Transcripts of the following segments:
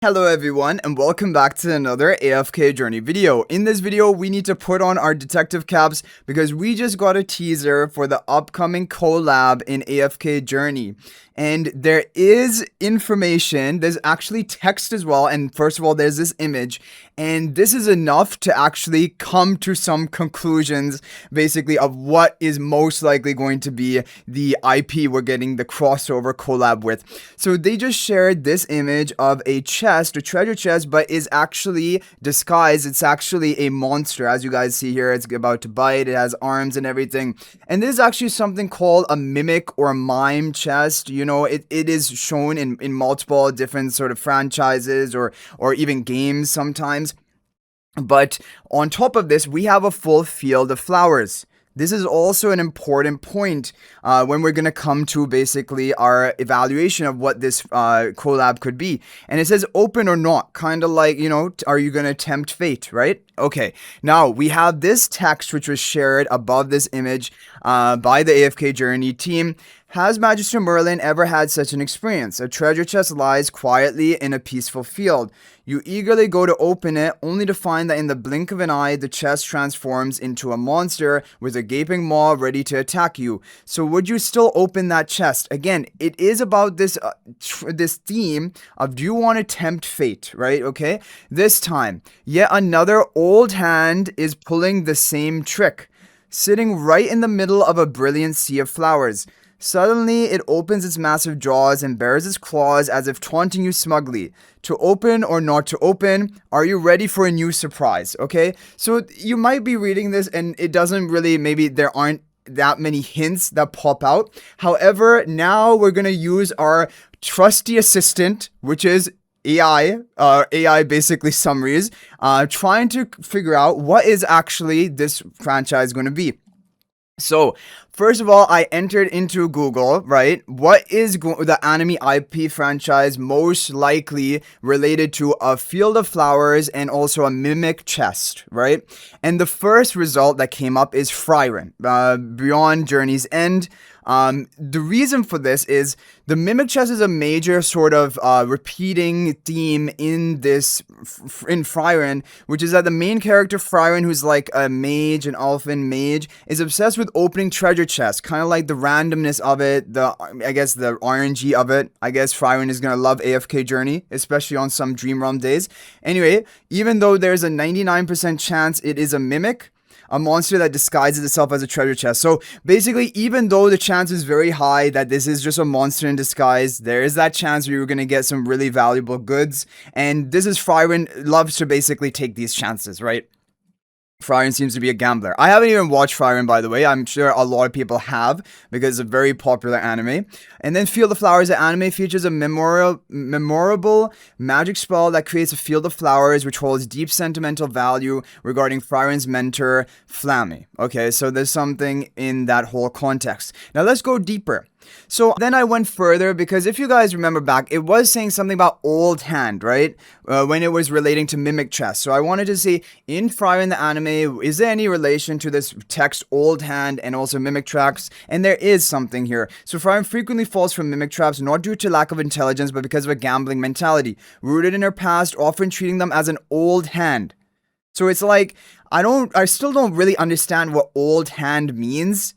Hello everyone and welcome back to another AFK journey video. In this video, we need to put on our detective caps because we just got a teaser for the upcoming collab in AFK journey. And there is information, there's actually text as well, and first of all there's this image, and this is enough to actually come to some conclusions basically of what is most likely going to be the IP we're getting the crossover collab with. So they just shared this image of a chest, a treasure chest, but is actually disguised. It's actually a monster. As you guys see here, it's about to bite, it has arms and everything. And this is actually something called a mimic or a mime chest. You know, it is shown in multiple different sort of franchises or even games sometimes. But on top of this, we have a full field of flowers. This is also an important point when we're going to come to basically our evaluation of what this collab could be. And it says open or not, kind of like, you know, are you going to tempt fate, right? Okay, now we have this text which was shared above this image by the AFK Journey team. Has Magister Merlin ever had such an experience? A treasure chest lies quietly in a peaceful field. You eagerly go to open it, only to find that in the blink of an eye, the chest transforms into a monster with a gaping maw ready to attack you. So would you still open that chest? Again, it is about this this theme of do you want to tempt fate, right? Okay, this time, yet another old hand is pulling the same trick, sitting right in the middle of a brilliant sea of flowers. Suddenly, it opens its massive jaws and bares its claws as if taunting you smugly. To open or not to open, are you ready for a new surprise? Okay, so you might be reading this and it doesn't really, maybe there aren't that many hints that pop out. However, now we're going to use our trusty assistant, which is AI basically summaries, trying to figure out what is actually this franchise going to be. So, first of all, I entered into Google, right? What is the anime IP franchise most likely related to a field of flowers and also a mimic chest, right? And the first result that came up is Frieren, Beyond Journey's End. The reason for this is the mimic chest is a major sort of repeating theme in this in Frieren, which is that the main character Frieren, who's like a mage, an elfin mage, is obsessed with opening treasure chests, kind of like the randomness of it, I guess the RNG of it. I guess Frieren is gonna love AFK Journey, especially on some Dream Realm days. Anyway, even though there's a 99% chance it is a mimic, a monster that disguises itself as a treasure chest. So basically, even though the chance is very high that this is just a monster in disguise, there is that chance where you're going to get some really valuable goods. And this is Frieren loves to basically take these chances, right? Frieren seems to be a gambler. I haven't even watched Frieren, by the way. I'm sure a lot of people have because it's a very popular anime. And then Field of Flowers, the anime features a memorable magic spell that creates a field of flowers which holds deep sentimental value regarding Frieren's mentor, Flammy. Okay, so there's something in that whole context. Now let's go deeper. So then I went further because if you guys remember back, it was saying something about old hand, right? When it was relating to mimic chest. So I wanted to see in Frieren the anime, is there any relation to this text old hand and also mimic traps? And there is something here. So Frieren frequently falls for mimic traps not due to lack of intelligence, but because of a gambling mentality, rooted in her past, often treating them as an old hand. So it's like, I still don't really understand what old hand means,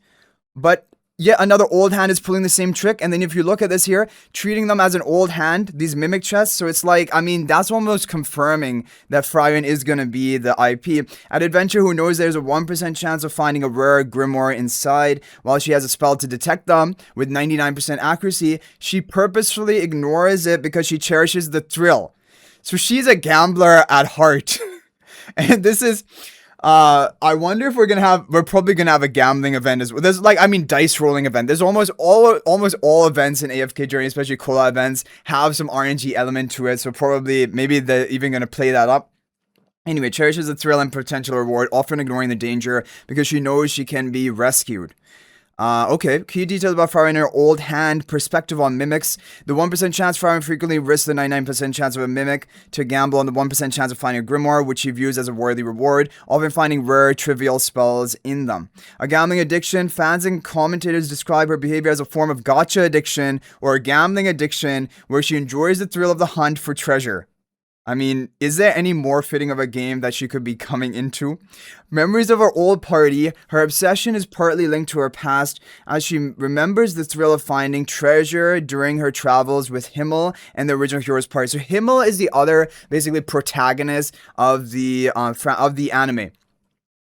but yet another old hand is pulling the same trick. And then if you look at this here, treating them as an old hand, these mimic chests. So it's like, I mean, that's almost confirming that Frieren is going to be the IP. At Adventure, who knows there's a 1% chance of finding a rare grimoire inside, while she has a spell to detect them with 99% accuracy, she purposefully ignores it because she cherishes the thrill. So she's a gambler at heart. And this is... I wonder if we're probably gonna have a gambling event as well. There's like, I mean, dice rolling event. There's almost all events in AFK Journey, especially Collab events, have some RNG element to it. So probably, maybe they're even gonna play that up. Anyway, cherishes the thrill and potential reward, often ignoring the danger because she knows she can be rescued. Okay, key details about Frieren are old hand, perspective on mimics. The 1% chance Frieren frequently risks the 99% chance of a mimic to gamble on the 1% chance of finding a grimoire, which he views as a worthy reward, often finding rare, trivial spells in them. A gambling addiction, fans and commentators describe her behavior as a form of gotcha addiction or a gambling addiction where she enjoys the thrill of the hunt for treasure. I mean, is there any more fitting of a game that she could be coming into? Memories of our old party, her obsession is partly linked to her past as she remembers the thrill of finding treasure during her travels with Himmel and the original hero's party. So Himmel is the other, basically, protagonist of the anime.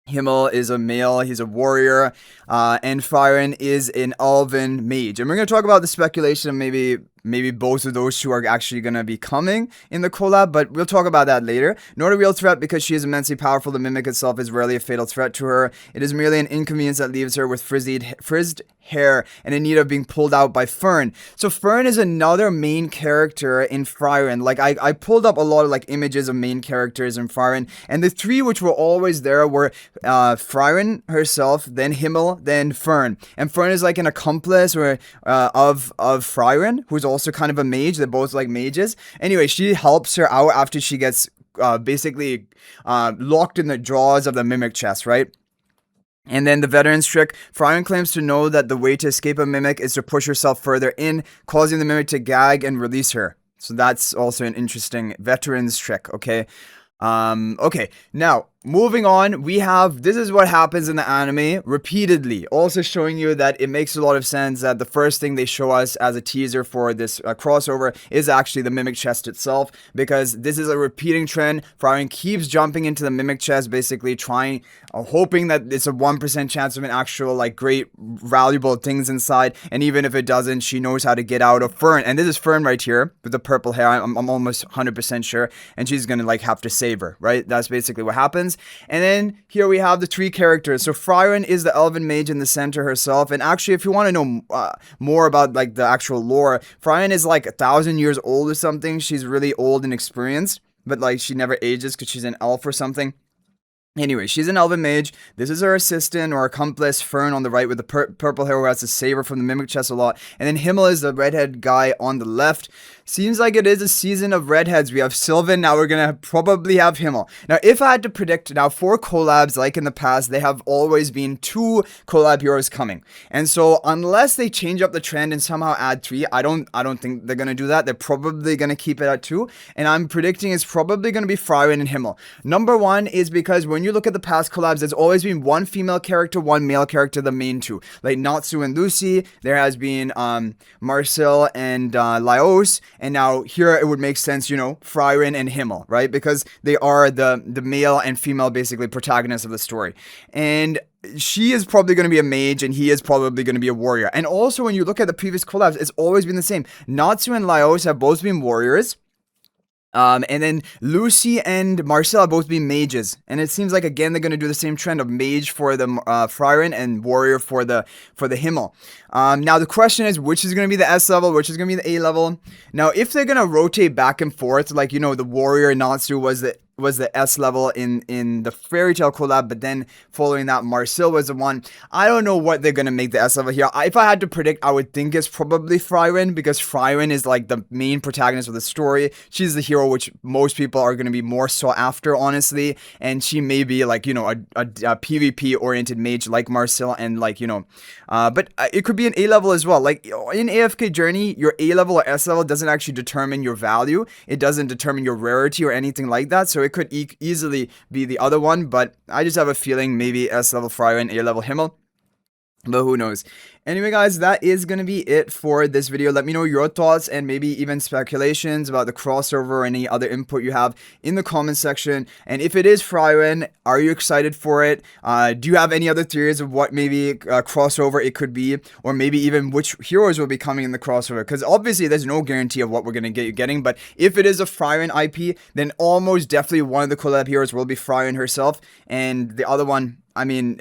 Himmel is a male, he's a warrior, and Frieren is an elven mage. And we're going to talk about the speculation of maybe both of those two are actually going to be coming in the collab, but we'll talk about that later. Not a real threat because she is immensely powerful. The mimic itself is rarely a fatal threat to her. It is merely an inconvenience that leaves her with frizzed hair and in need of being pulled out by Fern. So Fern is another main character in Frieren. Like I pulled up a lot of like images of main characters in Frieren, and the three which were always there were Frieren herself, then Himmel, then Fern. And Fern is like an accomplice or of Frieren, who's also kind of a mage. They're both like mages. Anyway, she helps her out after she gets basically locked in the jaws of the mimic chest, right? And then the veteran's trick. Frieren claims to know that the way to escape a mimic is to push herself further in, causing the mimic to gag and release her. So that's also an interesting veteran's trick, okay? Okay, now, moving on, this is what happens in the anime repeatedly. Also showing you that it makes a lot of sense that the first thing they show us as a teaser for this crossover is actually the mimic chest itself, because this is a repeating trend. Frieren keeps jumping into the mimic chest, basically hoping that it's a 1% chance of an actual, like, great, valuable things inside, and even if it doesn't, she knows how to get out of Fern. And this is Fern right here, with the purple hair, I'm almost 100% sure, and she's gonna, like, have to save her, right? That's basically what happens. And then here we have the three characters. So Frieren is the elven mage in the center herself. And actually, if you want to know more about like the actual lore, Frieren is like 1,000 years old or something. She's really old and experienced, but like she never ages because she's an elf or something. Anyway, she's an elven mage. This is her assistant or accomplice, Fern, on the right with the purple hair, who has to save her from the mimic chest a lot. And then Himmel is the redhead guy on the left. Seems like it is a season of redheads. We have Sylvan, now we're gonna probably have Himmel. Now, if I had to predict, now for collabs, like in the past, they have always been 2 collab heroes coming. And so, unless they change up the trend and somehow add 3, I don't think they're gonna do that. They're probably gonna keep it at 2. And I'm predicting it's probably gonna be Frieren and Himmel. Number 1 is because when you look at the past collabs, there's always been 1 female character, 1 male character, the main 2. Like Natsu and Lucy, there has been Marcel and Laos, and now here it would make sense, you know, Frieren and Himmel, right? Because they are the male and female basically protagonists of the story. And she is probably going to be a mage and he is probably going to be a warrior. And also when you look at the previous collabs, it's always been the same. Natsu and Laos have both been warriors. And then Lucy and Marcel have both been mages, and it seems like again they're gonna do the same trend of mage for the Frieren and warrior for the Himmel. Now the question is, which is gonna be the S level, which is gonna be the A level? Now if they're gonna rotate back and forth, like, you know, the warrior Natsu was the S level in the Fairy Tail collab, but then following that Marcel was the one. I don't know what they're gonna make the S level here. If I had to predict, I would think it's probably Frieren, because Frieren is like the main protagonist of the story. She's the hero which most people are gonna be more sought after, honestly, and she may be like, you know, a PvP oriented mage like Marcel, and like, you know, but it could be an A level as well. Like in AFK Journey, your A level or S level doesn't actually determine your value. It doesn't determine your rarity or anything like that. So it could easily be the other one, but I just have a feeling maybe S level Frieren, A level Himmel, but who knows. Anyway guys, that is going to be it for this video. Let me know your thoughts and maybe even speculations about the crossover or any other input you have in the comment section. And if it is Frieren, are you excited for it? Do you have any other theories of what maybe crossover it could be? Or maybe even which heroes will be coming in the crossover? Because obviously there's no guarantee of what we're going to getting. But if it is a Frieren IP, then almost definitely one of the collab heroes will be Frieren herself. And the other one, I mean,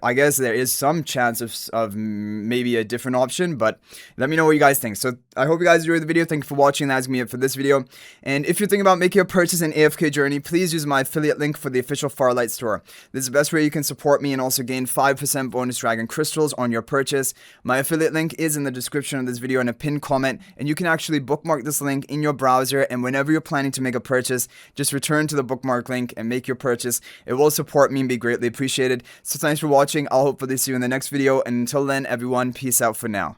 I guess there is some chance of maybe a different option, but let me know what you guys think. So I hope you guys enjoyed the video. Thank you for watching. That's me for this video. And if you're thinking about making a purchase in AFK Journey, please use my affiliate link for the official Farlight store. This is the best way you can support me and also gain 5% bonus dragon crystals on your purchase. My affiliate link is in the description of this video in a pinned comment, and you can actually bookmark this link in your browser, and whenever you're planning to make a purchase, just return to the bookmark link and make your purchase. It will support me and be greatly appreciated. So thanks for watching. I'll hopefully see you in the next video, and until then, everyone, peace out for now.